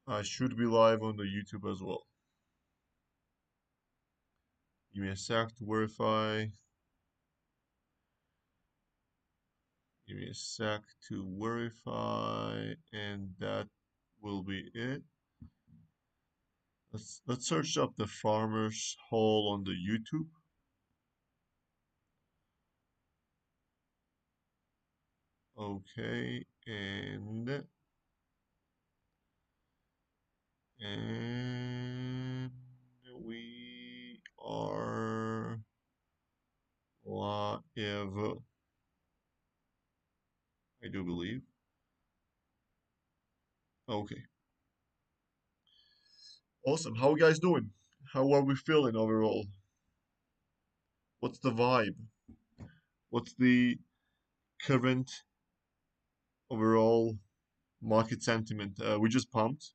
I should be live on the YouTube as well. Give me a sec to verify. Give me a sec to verify, and that will be it. Let's search up the Farmer's Hall on the YouTube. Okay, and we are live, I do believe. Okay, awesome. How are you guys doing? How are we feeling overall? What's the vibe? What's the current overall market sentiment? We just pumped.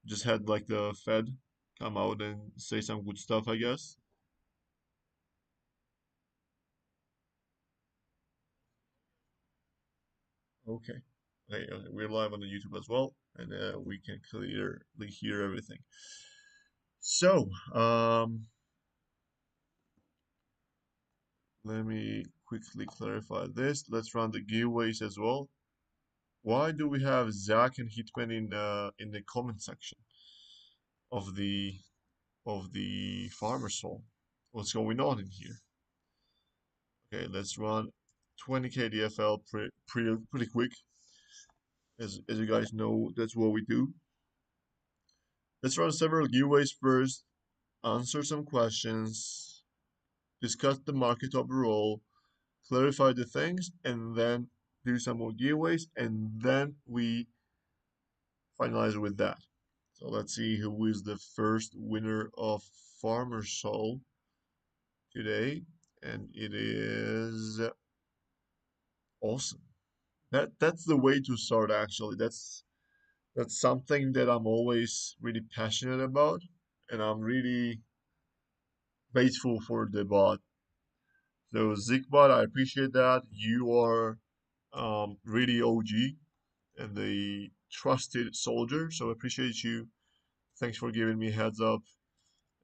Just had like the Fed come out and say some good stuff, I guess. Okay. Okay, we're live on the YouTube as well, and we can clearly hear everything. So, let me quickly clarify this. Let's run the giveaways as well. Why do we have Zach and Hitman in the comment section of the Farmer Soul? What's going on in here? Okay, let's run 20k DFL pretty quick. As you guys know, that's what we do. Let's run several giveaways first, answer some questions, discuss the market overall, clarify the things, and then do some more giveaways, and then we finalize with that. So let's see who is the first winner of Farmer Soul today, and it is awesome. That's the way to start actually. That's something that I'm always really passionate about, and I'm really grateful for the bot. So Zigbot, I appreciate that. You are really OG and the trusted soldier, so I appreciate you. Thanks for giving me a heads up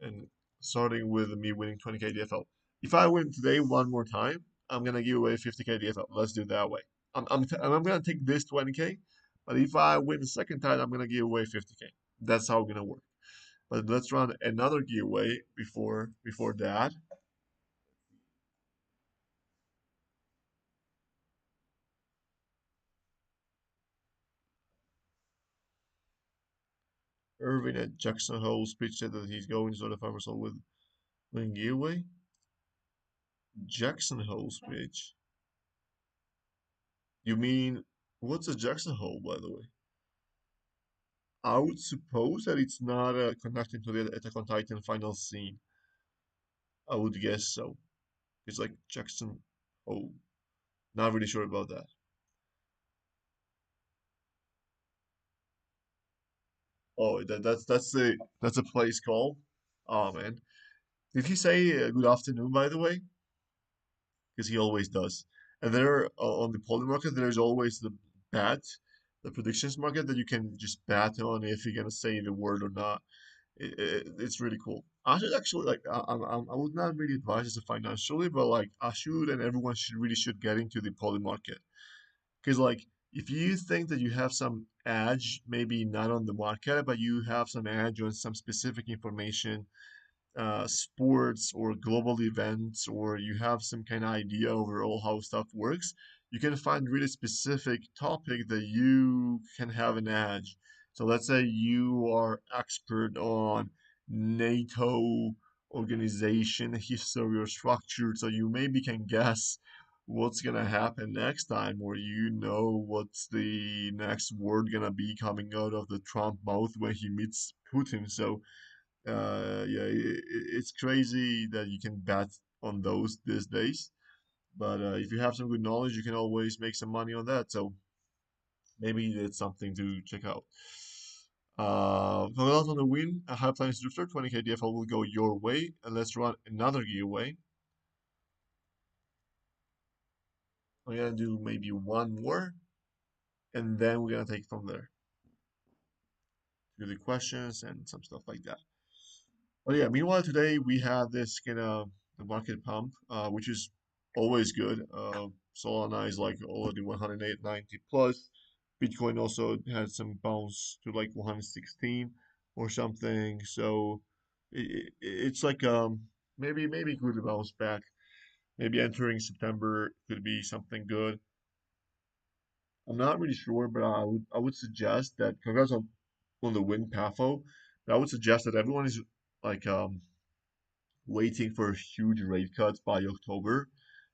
and starting with me winning 20k DFL. If I win today one more time, I'm gonna give away 50k DFL. Let's do it that way. I'm gonna take this 20k, but if I win the second time, I'm gonna give away 50k. That's how it's gonna work. But let's run another giveaway before that. Irving at Jackson Hole speech said that he's going to the farmers hall with winning giveaway. Jackson Hole speech. You mean what's a Jackson Hole, by the way? I would suppose that it's not connected to the Attack on Titan final scene. I would guess so. It's like Jackson Hole. Not really sure about that. Oh, that's a place call. Oh man, did he say good afternoon by the way? Because he always does. And there on the poly market, there's always the bet, the predictions market that you can just bet on if you're gonna say the word or not. It's really cool. I should actually like I would not really advise this financially, but like I should and everyone should get into the poly market because like if you think that you have some edge, maybe not on the market, but you have some edge on some specific information, sports or global events, or you have some kind of idea overall how stuff works, you can find really specific topic that you can have an edge. So let's say you are expert on NATO organization history or structure, so you maybe can guess what's gonna happen next time, or you know what's the next word gonna be coming out of the Trump mouth when he meets Putin. So yeah, it's crazy that you can bet on those these days. But if you have some good knowledge, you can always make some money on that. So maybe it's something to check out. Congrats on the win. A high plans drifter 20k DFL will go your way, and let's run another giveaway. I'm gonna do maybe one more, and then we're gonna take from there. to the questions and some stuff like that. But yeah, meanwhile today we have this kind of the market pump, which is always good. Solana is like already 108.90 plus. Bitcoin also had some bounce to like 116 or something. So it's like maybe good bounce back. Maybe entering September could be something good. I'm not really sure, but I would suggest that congrats on the win, Pafo. But I would suggest that everyone is like waiting for huge rate cuts by October.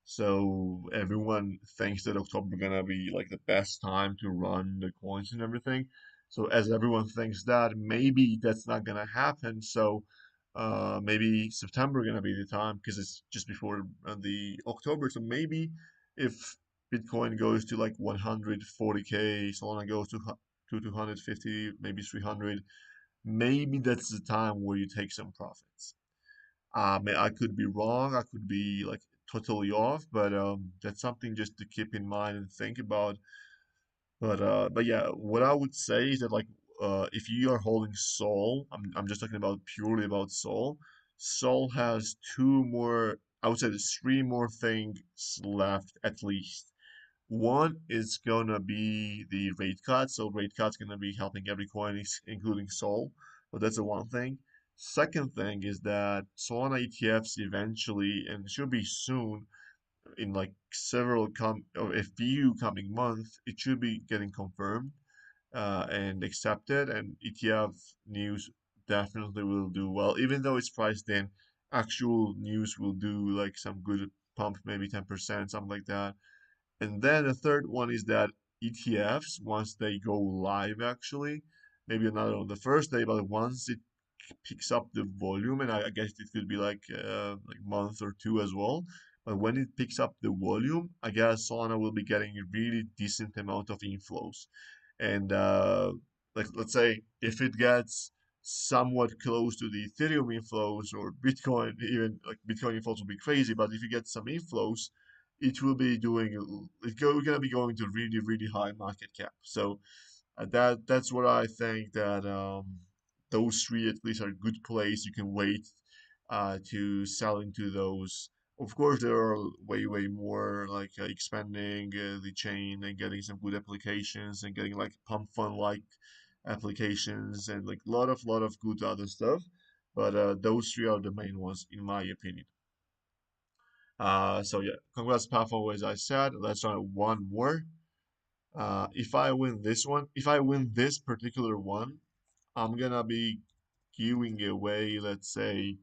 So everyone thinks that October gonna be like the best time to run the coins and everything. So as everyone thinks that, maybe that's not gonna happen. So maybe September gonna be the time because it's just before the October. So maybe if Bitcoin goes to like 140K, Solana goes to 250, maybe 300, maybe that's the time where you take some profits. I could be wrong. I could be like totally off, but that's something just to keep in mind and think about. But yeah, what I would say is that like if you are holding Sol, I'm just talking about purely about Sol. Sol has two more, I would say there's three more things left at least. One is gonna be the rate cut. So rate cut's gonna be helping every coin, including Sol. But that's the one thing. Second thing is that Solana ETFs eventually, and it should be soon, in like several or a few coming months, it should be getting confirmed and accepted. And ETF news definitely will do well, even though it's priced in. Actual news will do like some good pump, maybe 10%, something like that. And then the third one is that ETFs, once they go live, actually, maybe not on the first day, but once it picks up the volume, and I guess it could be like month or two as well. But when it picks up the volume, I guess Solana will be getting a really decent amount of inflows. And like let's say if it gets somewhat close to the Ethereum inflows or Bitcoin, even like Bitcoin inflows will be crazy. But if you get some inflows, it will be doing gonna be going to really high market cap. So that's what I think that those three at least are good plays. You can wait to sell into those. Of course, there are way more like expanding the chain and getting some good applications and getting like pump fund like applications and like lot of good other stuff. But those three are the main ones in my opinion. So yeah, congrats, Pafo, as I said. Let's try one more. If I win this one, if I win this particular one, I'm gonna be giving away, let's say,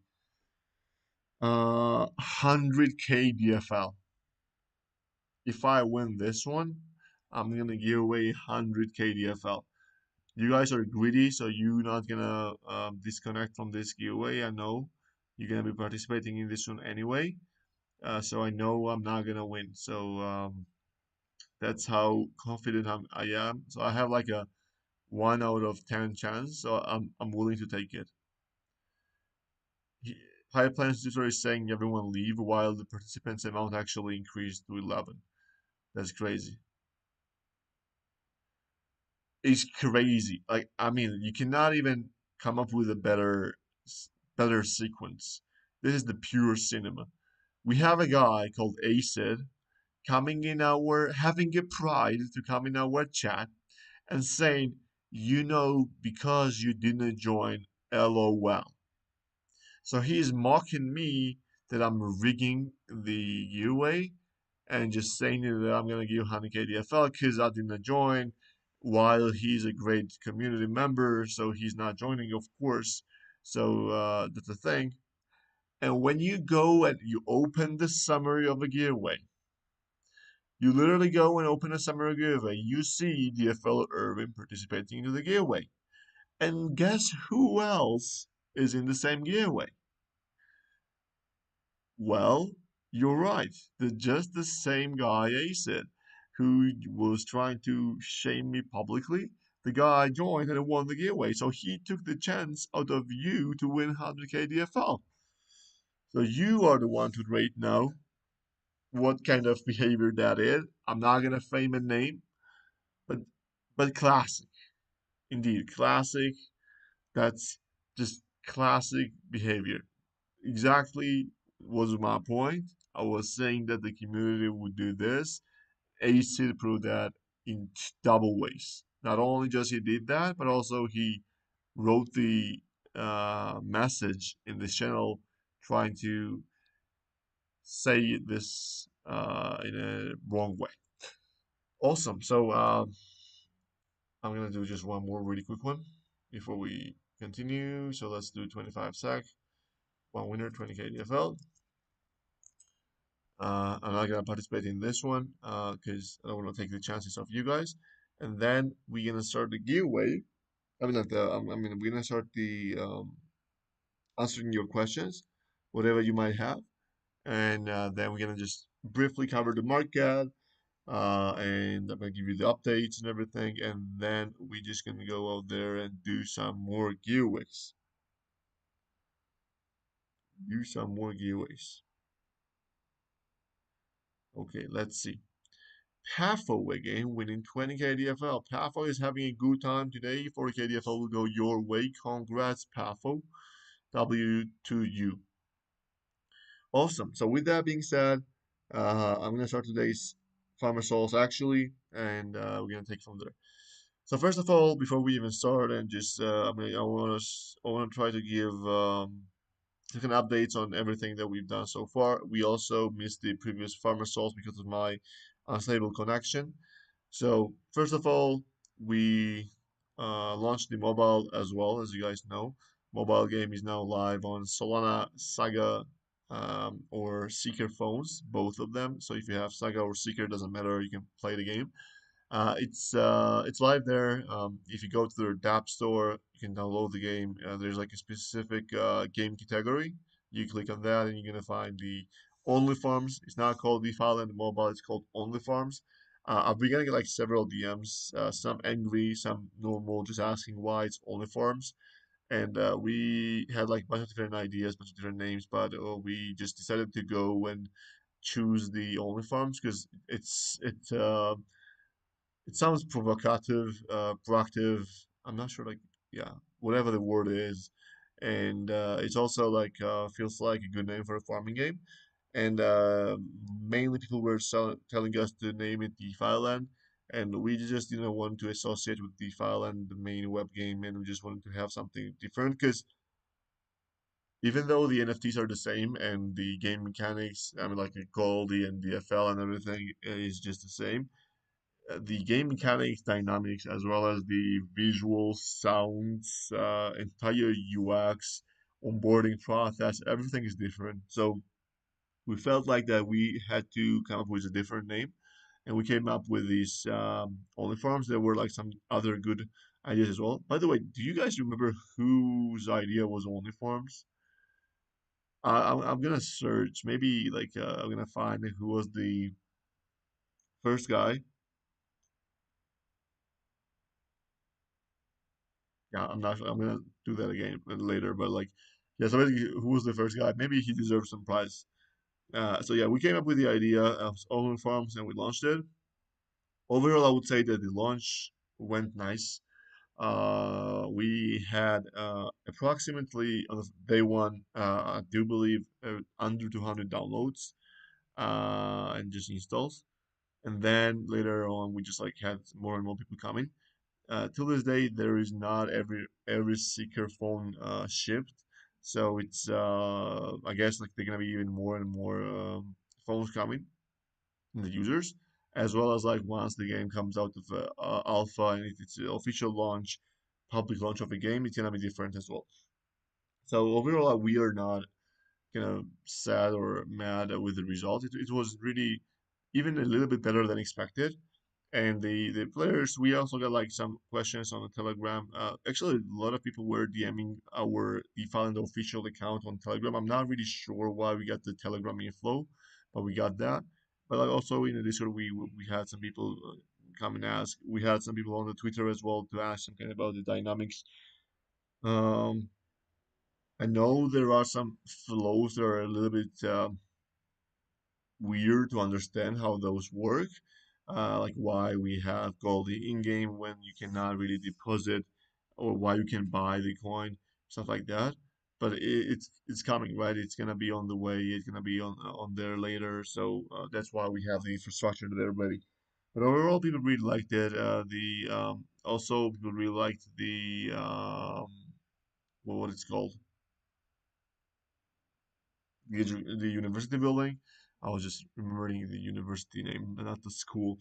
100K DFL. If I win this one, I'm gonna give away 100K DFL. You guys are greedy, so you're not gonna disconnect from this giveaway. I know you're gonna be participating in this one anyway. So I know I'm not gonna win. So that's how confident I am. So I have like a 1 out of 10 chance. So I'm willing to take it. High Plains Tutor is saying everyone leave while the participants amount actually increased to 11. That's crazy. It's crazy. Like I mean, you cannot even come up with a better sequence. This is the pure cinema. We have a guy called Acid coming in our having a pride to come in our chat and saying, because you didn't join, LOL. So he is mocking me that I'm rigging the UA and just saying that I'm gonna give 100K DFL because I didn't join, while he's a great community member, so he's not joining, of course. So that's the thing. And when you go and you open the summary of a giveaway, you literally go and open a summary giveaway, you see DFL Irving participating in the giveaway. And guess who else is in the same giveaway? Well, you're right. Just the same guy Acid, who was trying to shame me publicly. The guy joined and won the giveaway, so he took the chance out of you to win 100K DFL. So you are the one to rate now what kind of behavior that is. I'm not gonna frame a name, but classic, indeed, classic. That's just classic behavior. Exactly was my point. I was saying that the community would do this. AC proved that in double ways. Not only just he did that, but also he wrote the message in this channel trying to say this in a wrong way. Awesome. So I'm gonna do just one more really quick one before we continue. So let's do 25 sec, one winner, 20k DFL. I'm not gonna participate in this one because I don't want to take the chances of you guys. And then we're gonna start the giveaway. I mean, not the. I mean, we're gonna start the answering your questions, whatever you might have, and then we're gonna just briefly cover the market, and I'm gonna give you the updates and everything, and then we're just gonna go out there and do some more giveaways. Do some more giveaways. Okay, let's see. Pafo again, winning 20k DFL. Pafo is having a good time today. 40k DFL will go your way. Congrats, Pafo. W to you. Awesome. So with that being said, I'm gonna start today's farmer souls actually, and we're gonna take from there. So first of all, before we even start, and just I want to try to give different updates on everything that we've done so far. We also missed the previous farmer souls because of my unstable connection. So first of all, we launched the mobile as well, as you guys know. Mobile game is now live on Solana, Saga, or Seeker phones, both of them. So if you have Saga or Seeker, doesn't matter, you can play the game. It's live there. If you go to their App Store, you can download the game. There's like a specific game category. You click on that, and you're gonna find the Only Farms. It's not called DeFi Land Mobile. It's called Only Farms. I've been getting like several DMs, some angry, some normal, just asking why it's Only Farms. And we had like a bunch of different ideas, bunch of different names, but we just decided to go and choose the Only Farms because it sounds provocative, proactive. I'm not sure, like, yeah, whatever the word is, and it's also like feels like a good name for a farming game. And mainly people were telling us to name it DeFi Land, and we just didn't want to associate with DeFi Land, the main web game, and we just wanted to have something different because even though the NFTs are the same and the game mechanics, I mean, like the Goldie and DFL and everything is just the same, the game mechanics, dynamics, as well as the visual sounds, entire UX, onboarding process, everything is different. So we felt like that we had to come up with a different name, and we came up with these Only Farms. There were like some other good ideas as well. By the way, do you guys remember whose idea was Only Farms? I'm gonna search. Maybe like I'm gonna find who was the first guy. Yeah, I'm not sure. I'm gonna do that again later, but like, yeah. So basically, who was the first guy? Maybe he deserves some prize. So yeah, we came up with the idea of Owen Farms and we launched it. Overall, I would say that the launch went nice. We had approximately on day one, I do believe, under 200 downloads and just installs. And then later on, we just like had more and more people coming. Till this day, there is not every seeker phone shipped, so it's I guess like they're gonna be even more and more phones coming in the users, as well as like once the game comes out of alpha and it's an official launch, public launch of the game, it's gonna be different as well. So overall, we are not kind of sad or mad with the result. It was really even a little bit better than expected. And the players, we also got like some questions on the Telegram. Actually, a lot of people were DMing our default official account on Telegram. I'm not really sure why we got the Telegram inflow, but we got that. But like also in the Discord, we had some people come and ask. We had some people on the Twitter as well to ask something about the dynamics. Um, I know there are some flows that are a little bit weird to understand how those work. Like why we have gold in game when you cannot really deposit or why you can buy the coin, stuff like that. But it's coming, right? It's gonna be on the way. It's gonna be on there later. So that's why we have the infrastructure there ready. But overall, people really liked it. The also people really liked the what it's called, the university building. I was just remembering the university name, not the school.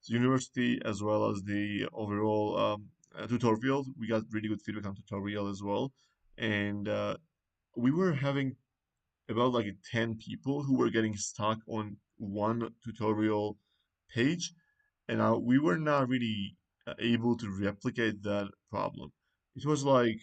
The university as well as the overall tutorial. We got really good feedback on tutorial as well, and we were having about like 10 people who were getting stuck on one tutorial page, and we were not really able to replicate that problem. It was like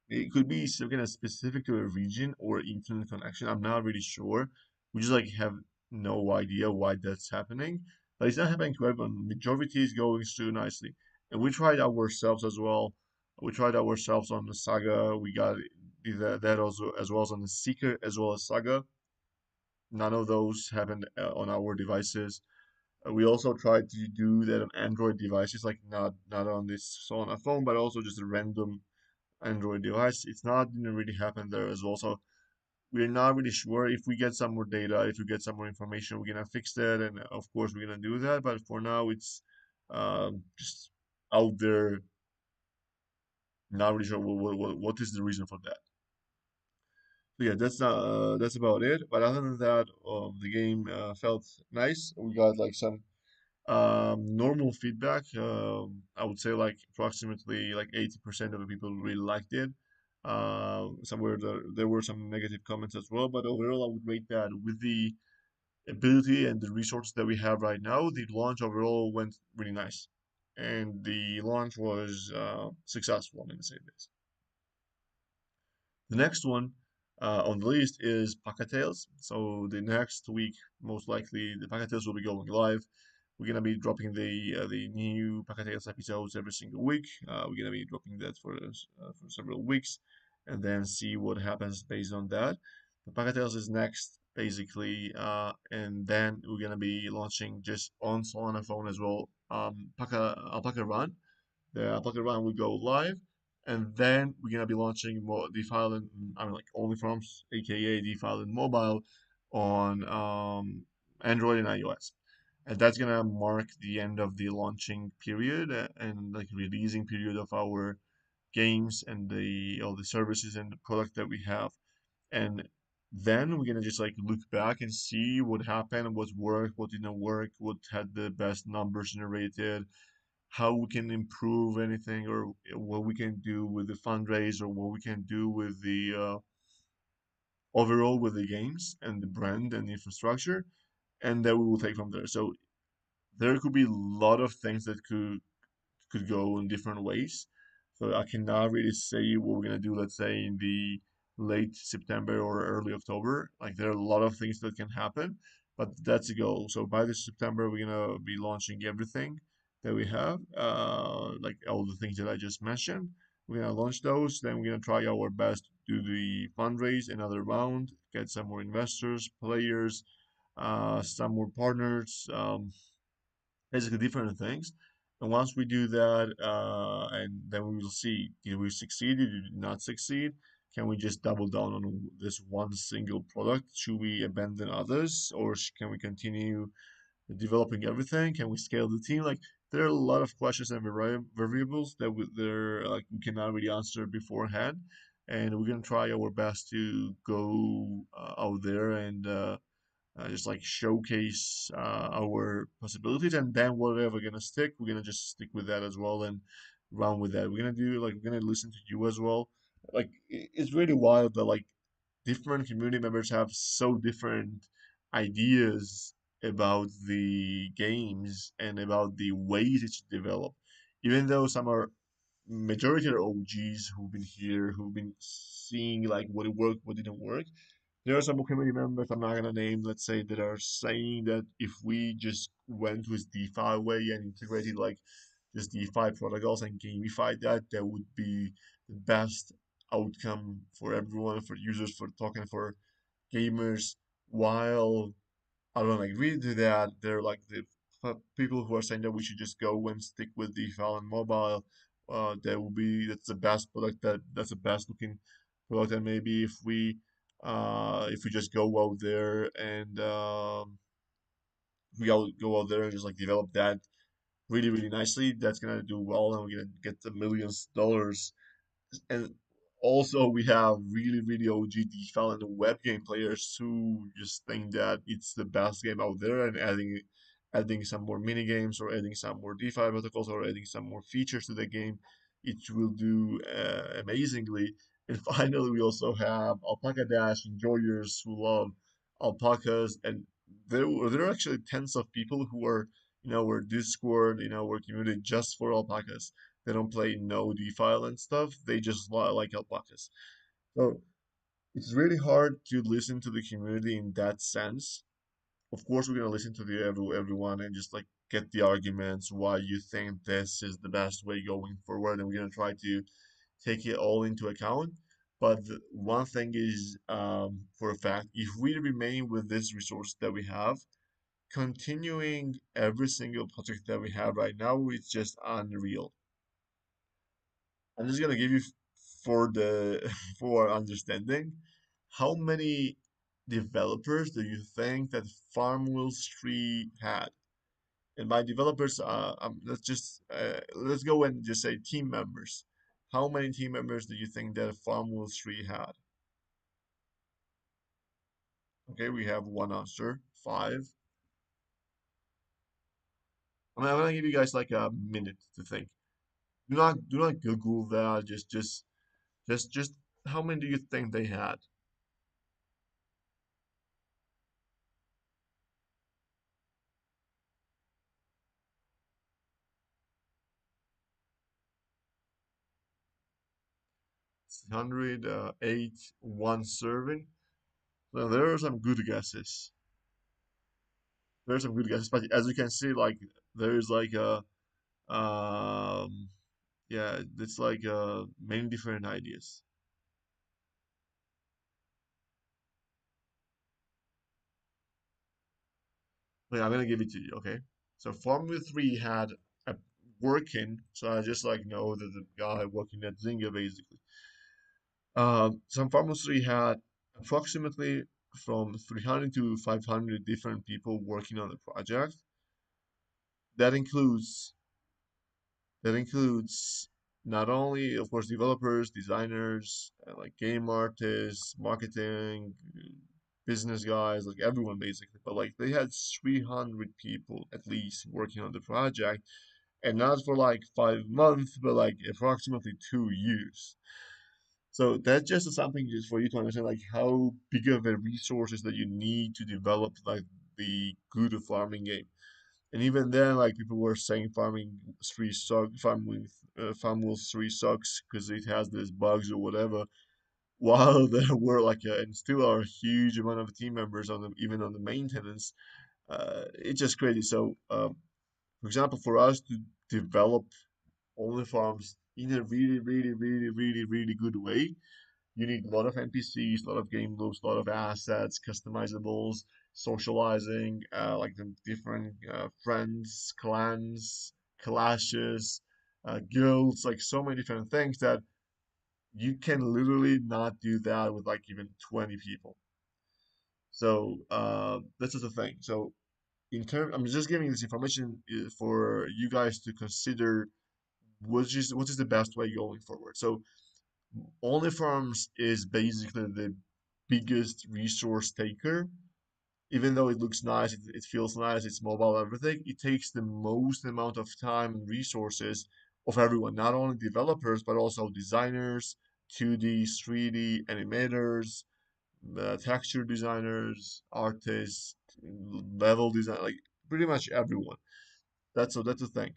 it could be some kind of specific to a region or internet connection. I'm not really sure. We just like have no idea why that's happening. But it's not happening to everyone. Majority is going through nicely. And we tried ourselves as well. We tried ourselves on the Saga. We got that also as well as on the Seeker as well as Saga. None of those happened on our devices. We also tried to do that on Android devices, like not on this on a phone, but also just a random Android device. It's not didn't really happen there as well. So we're not really sure if we get some more data, if we get some more information, we're gonna fix that, and of course we're gonna do that. But for now, it's just out there. Not really sure what is the reason for that. So yeah, that's about it. But other than that, the game felt nice. We got like some normal feedback. I would say like approximately like 80% of the people really liked it. Somewhere there were some negative comments as well, but overall I would rate that with the ability and the resources that we have right now, the launch overall went really nice, and the launch was successful. I'm gonna say this. The next one on the list is Paca Tales. So the next week, most likely, the Paca Tales will be going live. We're gonna be dropping the new Paca Tales episodes every single week. We're gonna be dropping that for several weeks, and then see what happens based on that. The Paca Tales is next, basically, and then we're gonna be launching just on Solana phone as well. Alpaca Run, the Apple Run will go live, and then we're gonna be launching more DeFi and I mean like OnlyFarms, aka DeFi and mobile, on Android and iOS, and that's gonna mark the end of the launching period and like releasing period of our games and the all the services and the product that we have, and then we're gonna just like look back and see what happened, what worked, what didn't work, what had the best numbers generated, how we can improve anything, or what we can do with the fundraise, or what we can do with the overall with the games and the brand and the infrastructure, and then we will take from there. So there could be a lot of things that could go in different ways. So I cannot really say what we're gonna do, let's say in the late September or early October. Like there are a lot of things that can happen, but that's the goal. So by this September, we're gonna be launching everything that we have, like all the things that I just mentioned. We're gonna launch those. Then we're gonna try our best to do the fundraise, another round, get some more investors, players, some more partners. Basically different things. And once we do that, and then we will see, did we succeed? Did we not succeed? Can we just double down on this one single product? Should we abandon others, or can we continue developing everything? Can we scale the team? Like there are a lot of questions and variables that they're like we cannot really answer beforehand, and we're gonna try our best to go out there and just like showcase our possibilities, and then whatever gonna stick, we're gonna just stick with that as well and run with that. We're gonna do like we're gonna listen to you as well. Like it's really wild that like different community members have so different ideas about the games and about the ways it should develop. Even though some are majority are OGs who've been here, who've been seeing like what it worked, what didn't work, there are some community members I'm not gonna name, let's say, that are saying that if we just went with DeFi way and integrated like just DeFi protocols and gamified that, that would be the best outcome for everyone, for users, for talking, for gamers. While I don't agree to that, they're like the people who are saying that we should just go and stick with DeFi and mobile that will be that's the best product, that's the best looking product. And maybe if we just go out there and go out there and just like develop that really really nicely, that's gonna do well, and we're gonna get the millions of dollars. And also we have really really OG DeFi and the web game players who just think that it's the best game out there, and adding some more mini games, or adding some more DeFi protocols, or adding some more features to the game, it will do amazingly. And finally, we also have Alpaca Dash enjoyers who love alpacas, and there are actually tens of people who are our Discord, our community just for alpacas. They don't play no DeFi and stuff. They just like alpacas. So it's really hard to listen to the community in that sense. Of course, we're gonna listen to everyone and just like get the arguments why you think this is the best way going forward, and we're gonna try to take it all into account. But one thing is, for a fact, if we remain with this resource that we have, continuing every single project that we have right now is just unreal. I'm just gonna give you for the for understanding, how many developers do you think that Farmwheels 3 had? And by developers, let's go and just say team members. How many team members do you think that Farmwheels 3 had? Okay, we have one answer, five. I'm gonna give you guys like a minute to think. Do not Google that. Just how many do you think they had? 108, one serving. So there are some good guesses. There are some good guesses, but as you can see, like there's like a yeah, it's like many different ideas. Like I'm gonna give it to you, okay? So Formula 3 had a working, so I just like know that the guy working at Zynga basically. Some Formula 3 had approximately from 300 to 500 different people working on the project. That includes that includes not only, of course, developers, designers, like game artists, marketing, business guys, like everyone basically. But like they had 300 people at least working on the project, and not for like 5 months, but like approximately 2 years. So that's just something just for you to understand, like how big of a resources that you need to develop like the good farming game. And even then, like people were saying, farm wheels 3 sucks because it has these bugs or whatever. While there were like and still are a huge amount of team members on the even on the maintenance, it's just crazy. So, for example, for us to develop only farms in a really, really, really, really, really good way, you need a lot of NPCs, a lot of game loops, a lot of assets, customizables, socializing, like the different friends, clans, clashes, guilds, like so many different things that you can literally not do that with like even 20 people. So that's just the thing. So I'm just giving this information for you guys to consider what is the best way going forward. So OnlyFarms is basically the biggest resource taker. Even though it looks nice, it feels nice, it's mobile, everything, it takes the most amount of time and resources of everyone, not only developers, but also designers, 2D, 3D, animators, texture designers, artists, level design, like pretty much everyone. That's the thing.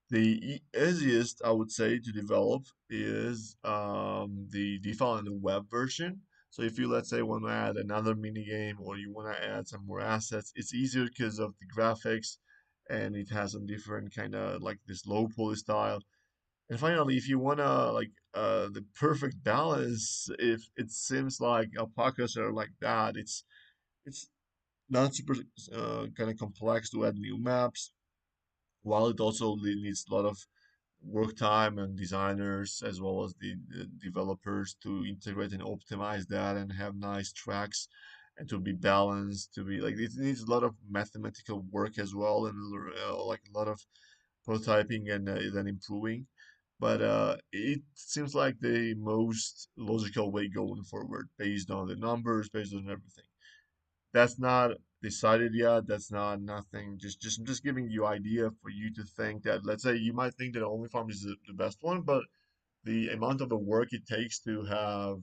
The easiest, I would say, to develop is the default and the web version. So if you, let's say, want to add another mini game, or you want to add some more assets, it's easier because of the graphics, and it has a different kind of like this low poly style. And finally, if you want to like the perfect balance, if it seems like alpacas are like that, it's not super kind of complex to add new maps, while it also needs a lot of work time and designers as well as the developers to integrate and optimize that and have nice tracks and to be balanced to be like it needs a lot of mathematical work as well and like a lot of prototyping and then improving. But it seems like the most logical way going forward based on the numbers, based on everything. That's not decided yet. That's not nothing. I'm just giving you idea for you to think that. Let's say you might think that only farm is the best one, but the amount of the work it takes to have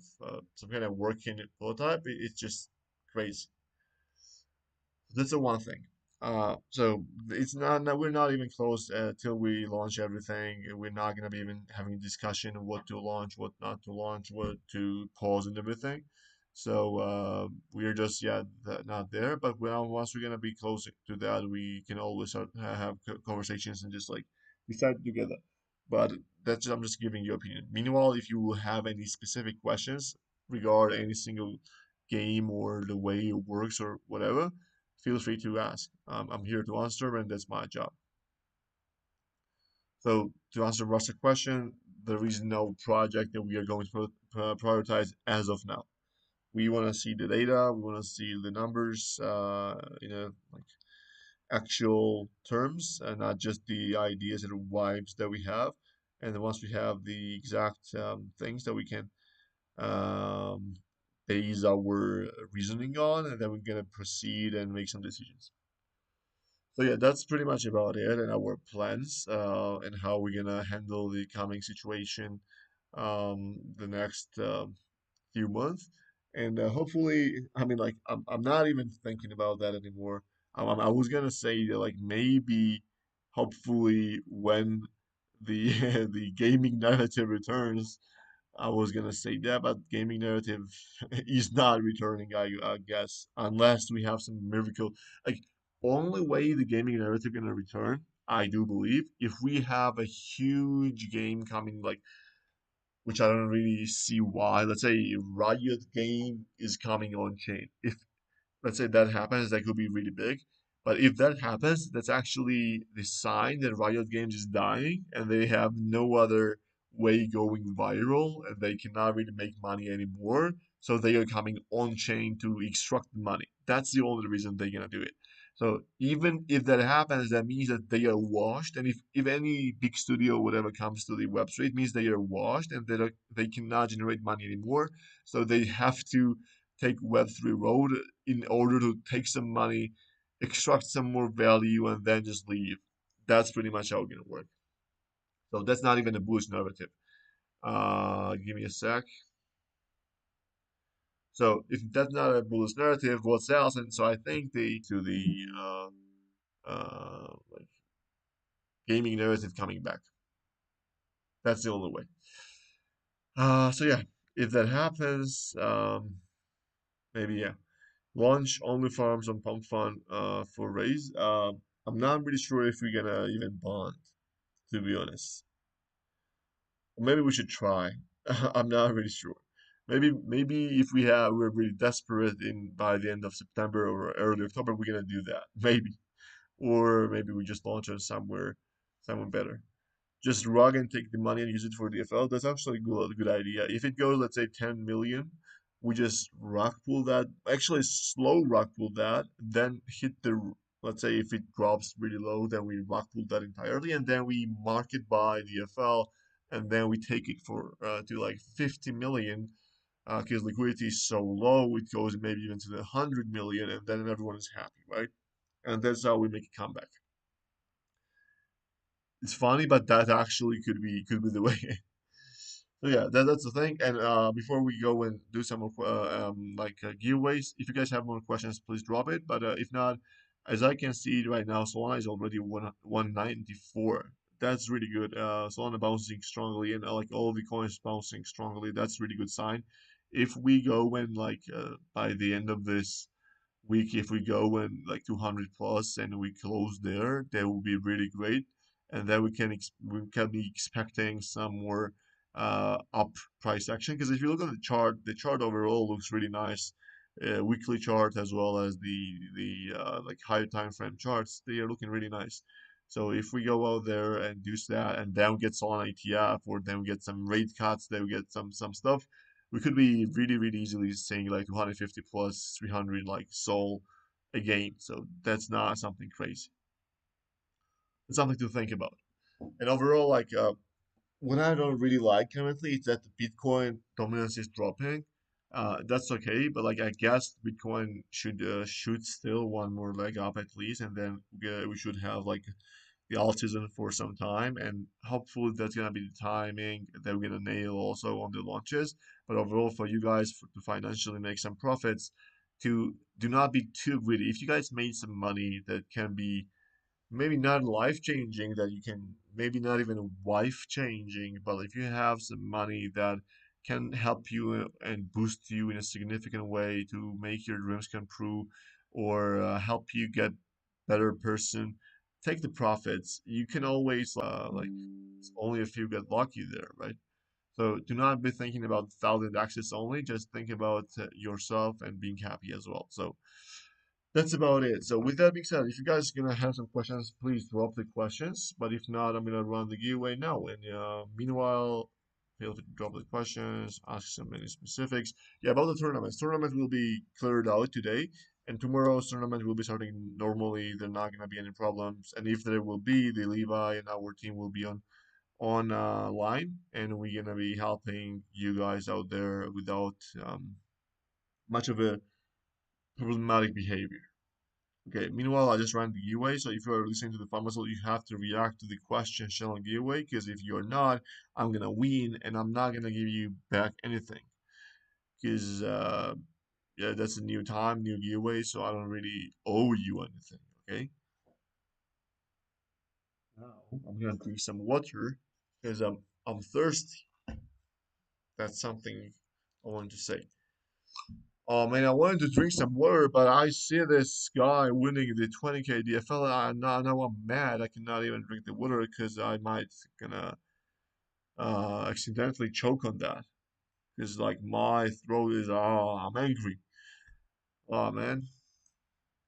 some kind of working prototype, it's just crazy. That's the one thing. So it's not, we're not even close till we launch everything. We're not gonna be even having a discussion of what to launch, what not to launch, what to pause and everything. So we are just yet not there. But once we're gonna be close to that, we can always have conversations and just like decide together. But I'm just giving you opinion. Meanwhile, if you have any specific questions regarding any single game or the way it works or whatever, feel free to ask. I'm here to answer, and that's my job. So, to answer Russ's question, there is no project that we are going to prioritize as of now. We want to see the data, we want to see the numbers, like actual terms, and not just the ideas and vibes that we have. And then once we have the exact things that we can um, base our reasoning on, and then we're gonna proceed and make some decisions. So yeah, that's pretty much about it and our plans and how we're gonna handle the coming situation the next few months. And hopefully, I mean, like I'm not even thinking about that anymore. I was gonna say that like maybe, hopefully, when the the gaming narrative returns, I was gonna say that, but gaming narrative is not returning, I guess, unless we have some miracle. Like, only way the gaming narrative gonna return, I do believe, if we have a huge game coming, like, which I don't really see why. Let's say Riot game is coming on chain. If let's say that happens, that could be really big. But if that happens, that's actually the sign that Riot Games is dying and they have no other way going viral and they cannot really make money anymore. So they are coming on chain to extract the money. That's the only reason they're gonna do it. So even if that happens, that means that they are washed. And if any big studio or whatever comes to the Web3, it means they are washed and they cannot generate money anymore. So they have to take Web3 road in order to take some money, extract some more value, and then just leave. That's pretty much how it's gonna work. So that's not even a bullish narrative. Give me a sec. So if that's not a bullish narrative, what's else? And so I think the like gaming narrative coming back. That's the only way. So yeah, if that happens, maybe yeah, launch only farms on Pump Fund for raise. I'm not really sure if we're gonna even bond, to be honest. Or maybe we should try. I'm not really sure. Maybe if we're really desperate in by the end of September or early October, we're gonna do that. Maybe. Or maybe we just launch it somewhere better. Just rug and take the money and use it for DFL. That's actually a good idea. If it goes, let's say 10 million, we just rock pull that. Actually, slow rock pull that, then hit let's say if it drops really low, then we rock pull that entirely, and then we market buy DFL, and then we take it for to like 50 million, because liquidity is so low, it goes maybe even to the 100 million, and then everyone is happy, right? And that's how we make a comeback. It's funny, but that actually could be the way. So yeah, that's the thing. And before we go and do some more giveaways, if you guys have more questions, please drop it. But if not, as I can see right now, Solana is already 194. That's really good. Solana bouncing strongly, and like all the coins bouncing strongly. That's really good sign. If we go and by the end of this week, if we go and like 200 plus and we close there, that will be really great. And then we can be expecting some more up price action. Because if you look at the chart overall looks really nice. Weekly chart as well as the like higher time frame charts, they are looking really nice. So if we go out there and do that, and then we get sold on ETF, or then we get some rate cuts, then we get some stuff, we could be really easily saying like 250 plus 300 like sold again. So that's not something crazy. It's something to think about. And overall, like what I don't really like currently is that the Bitcoin dominance is dropping. That's okay, but like I guess Bitcoin should still one more leg up at least, and then we should have like the alt season for some time, and hopefully that's gonna be the timing that we're gonna nail also on the launches. But overall, for you guys to financially make some profits, to do not be too greedy. If you guys made some money that can be maybe not life changing, that you can maybe not even wife changing, but if you have some money that can help you and boost you in a significant way to make your dreams come true, or help you get better person, take the profits. You can always like it's only if you get lucky there, right? So do not be thinking about 1,000 axis only, just think about yourself and being happy as well. So that's about it. So with that being said, if you guys are gonna have some questions, please drop the questions. But if not, I'm gonna run the giveaway now. And meanwhile, feel free to drop the questions, ask some any specifics. Yeah, about the tournaments. Tournament will be cleared out today, and tomorrow's tournament will be starting normally. There not gonna be any problems, and if there will be, the Levi and our team will be on line, and we're gonna be helping you guys out there without much of a problematic behavior. Okay, meanwhile, I just ran the giveaway, so if you are listening to the fun puzzle, you have to react to the question shown on giveaway, because if you're not, I'm gonna win, and I'm not gonna give you back anything. Because, yeah, that's a new time, new giveaway, so I don't really owe you anything, okay? Now, I'm gonna drink some water, because I'm thirsty. That's something I want to say. Oh man, I wanted to drink some water, but I see this guy winning the 20K DFL. Now I'm mad. I cannot even drink the water because I might gonna accidentally choke on that. Because like my throat is, I'm angry. Oh man,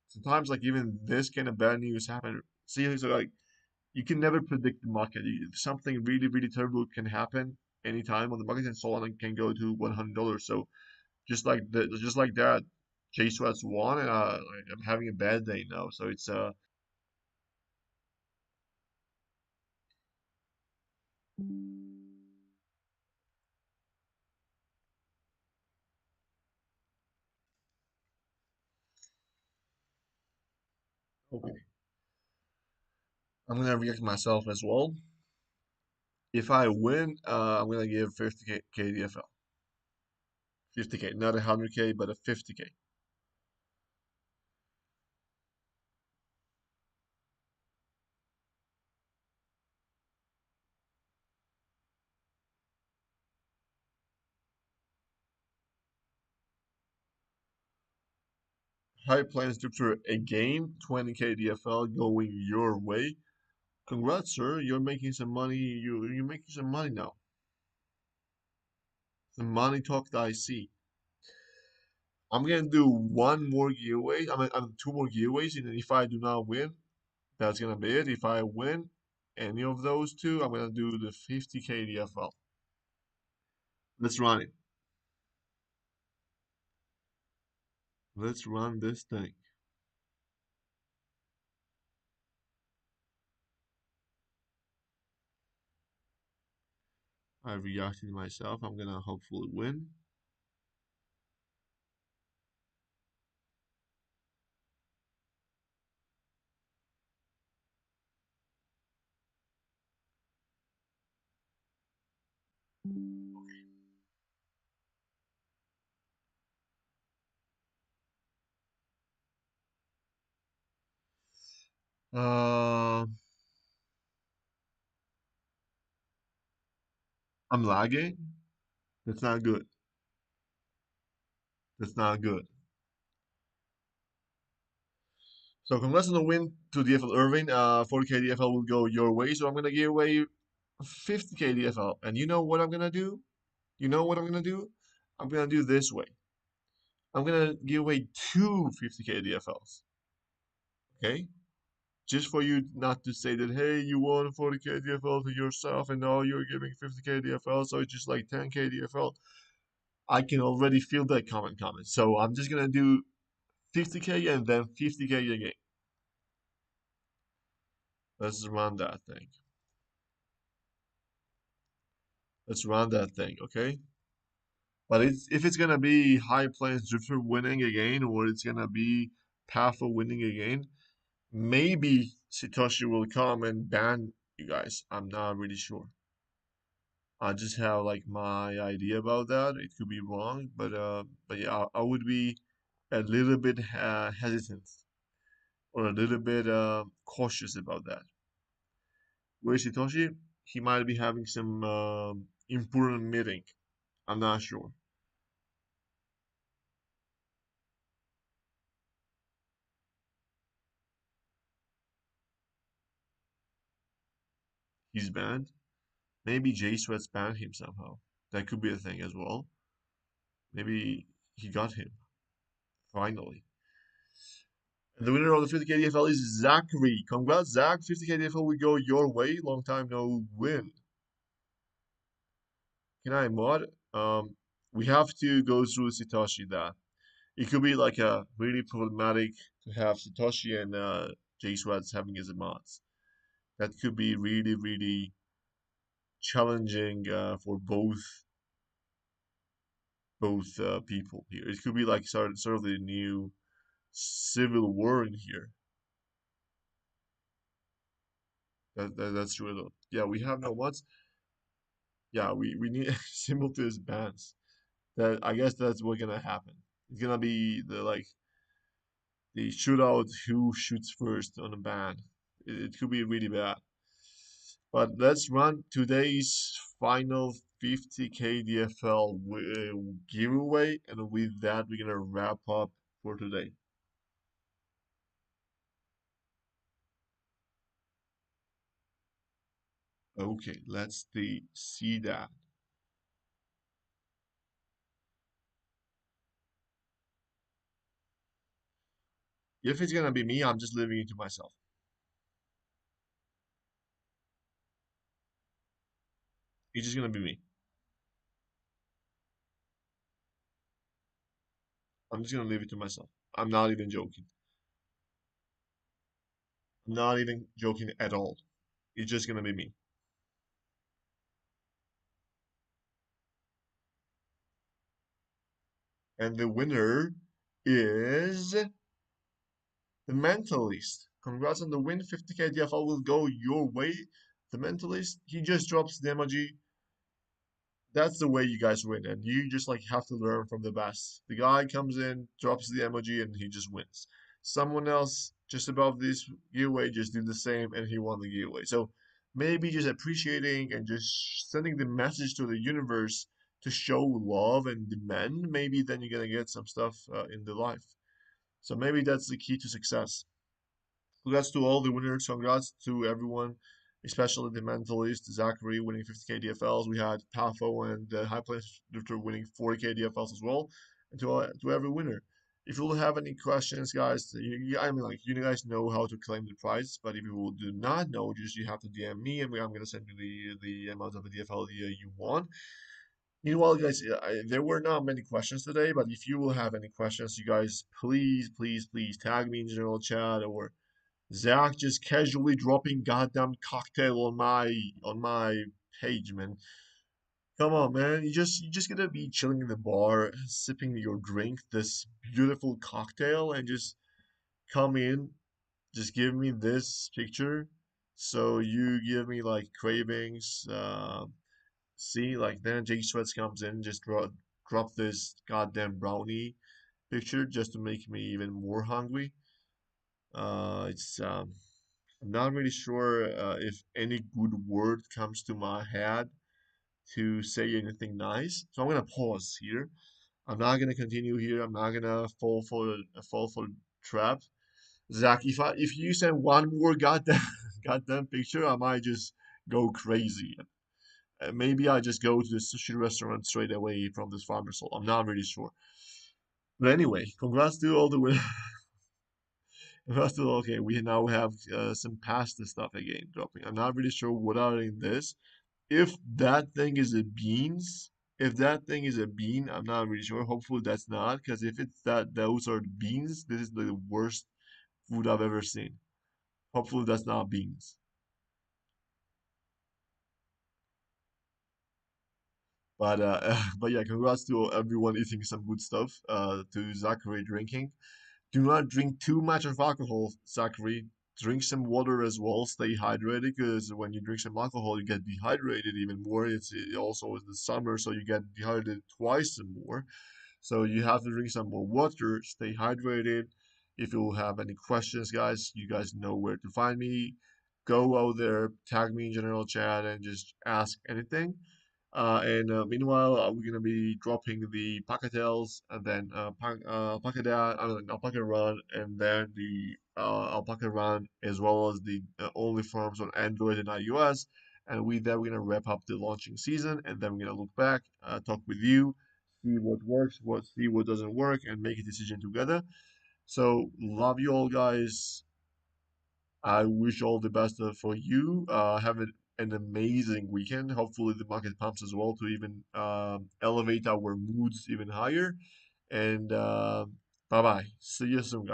sometimes like even this kind of bad news happen. See, so like you can never predict the market. Something really terrible can happen anytime on the market, and Solana can go to $100. So just like that, J Sweat's won, and like, I'm having a bad day now. So it's okay. I'm gonna react myself as well. If I win, I'm gonna give 50K KDFL. 50K, not 100K, but a 50K. High plans to again, 20K DFL going your way. Congrats, sir. You're making some money. You're making some money now. Some money talk that I see. I'm gonna do one more giveaway. I'm two more giveaways, and if I do not win, that's gonna be it. If I win any of those two, I'm gonna do the 50K DFL. Let's run it. Let's run this thing. I reacted myself. I'm gonna hopefully win. Uh, I'm lagging. That's not good. That's not good. So congrats on the win to DFL Irving. 40K DFL will go your way. So I'm gonna give away 50K DFL. And you know what I'm gonna do? You know what I'm gonna do? I'm gonna do this way. I'm gonna give away two 50K DFLs. Okay? just for you not to say that, hey, you won 40k DFL to yourself and now you're giving 50k DFL, so it's just like 10k DFL. I can already feel that comment coming. So I'm just gonna do 50k and then 50k again. Let's run that thing. Let's run that thing, okay? But if it's gonna be High Plains Drifter winning again, or it's gonna be Pathful winning again, maybe Satoshi will come and ban you guys. I'm not really sure. I just have like my idea about that. It could be wrong, but yeah, I would be a little bit hesitant or a little bit cautious about that. Whereas Satoshi, he might be having some important meeting. I'm not sure. He's banned. Maybe J Sweat's banned him somehow. That could be a thing as well. Maybe he got him finally. And the winner of the 50k DFL is Zachary. Congrats, Zach. 50k DFL will go your way. Long time no win. Can I mod? We have to go through Satoshi that. It could be like a really problematic to have Satoshi and J Sweats having as a mods. That could be really, really challenging for both people here. It could be like sort of the new civil war in here. That's true though. Yeah, we have no mods. Yeah, we need simultaneous bans. That I guess that's what's gonna happen. It's gonna be the shootout who shoots first on a ban. It could be really bad. But let's run today's final 50k DFL giveaway, and with that, we're gonna wrap up for today. Okay, let's see that. If it's gonna be me, I'm just leaving it to myself. It's just gonna be me. I'm just gonna leave it to myself. I'm not even joking. I'm not even joking at all. It's just gonna be me. And the winner is the Mentalist. Congrats on the win. 50k DFL will go your way. The Mentalist, he just drops the emoji. That's the way you guys win, and you just like have to learn from the best. The guy comes in, drops the emoji, and he just wins. Someone else just above this giveaway just did the same, and he won the giveaway. So maybe just appreciating and just sending the message to the universe to show love and demand. Maybe then you're gonna get some stuff in the life. So maybe that's the key to success. Congrats to all the winners. Congrats to everyone, especially the mentalist, Zachary winning 50k DFLs. We had Pafo and High Place Drifter winning 40k DFLs as well. And to every winner. If you will have any questions, guys, I mean, like, you guys know how to claim the prize, but if you do not know, just you have to DM me, and I'm gonna send you the amount of the DFL you want. Meanwhile, guys, there were not many questions today, but if you will have any questions, you guys, please, please, please tag me in general chat, or Zach just casually dropping goddamn cocktail on my page, man. Come on, man. You just gonna be chilling in the bar, sipping your drink, this beautiful cocktail, and just come in, just give me this picture. So you give me like cravings. See, like then Jake Sweats comes in, just drop this goddamn brownie picture just to make me even more hungry. It's I'm not really sure if any good word comes to my head to say anything nice. So I'm gonna pause here. I'm not gonna continue here. I'm not gonna fall for trap. Zach, if you send one more goddamn goddamn picture, I might just go crazy. Maybe I just go to the sushi restaurant straight away from this farmer soul. I'm not really sure. But anyway, congrats to all the winners. But still, okay, we now have some pasta stuff again dropping. I'm not really sure what are in this. If that thing is a beans, if that thing is a bean, I'm not really sure. Hopefully that's not, because if it's that those are beans, this is the worst food I've ever seen. Hopefully that's not beans. But yeah, congrats to everyone eating some good stuff. To Zachary drinking. Do not drink too much of alcohol, Zachary. Drink some water as well. Stay hydrated because when you drink some alcohol, you get dehydrated even more. It also is the summer, so you get dehydrated twice and more. So you have to drink some more water. Stay hydrated. If you have any questions, guys, you guys know where to find me. Go out there, tag me in general chat, and just ask anything. And meanwhile, we're gonna be dropping the Paca Tails, and then Paca Down, Alpaca Run, and then the Alpaca Run, as well as the only farms on Android and iOS. And we're gonna wrap up the launching season, and then we're gonna look back, talk with you, see what works, see what doesn't work, and make a decision together. So love you all, guys. I wish all the best for you. Have an amazing weekend. Hopefully, the market pumps as well to even elevate our moods even higher. And bye bye. See you soon, guys.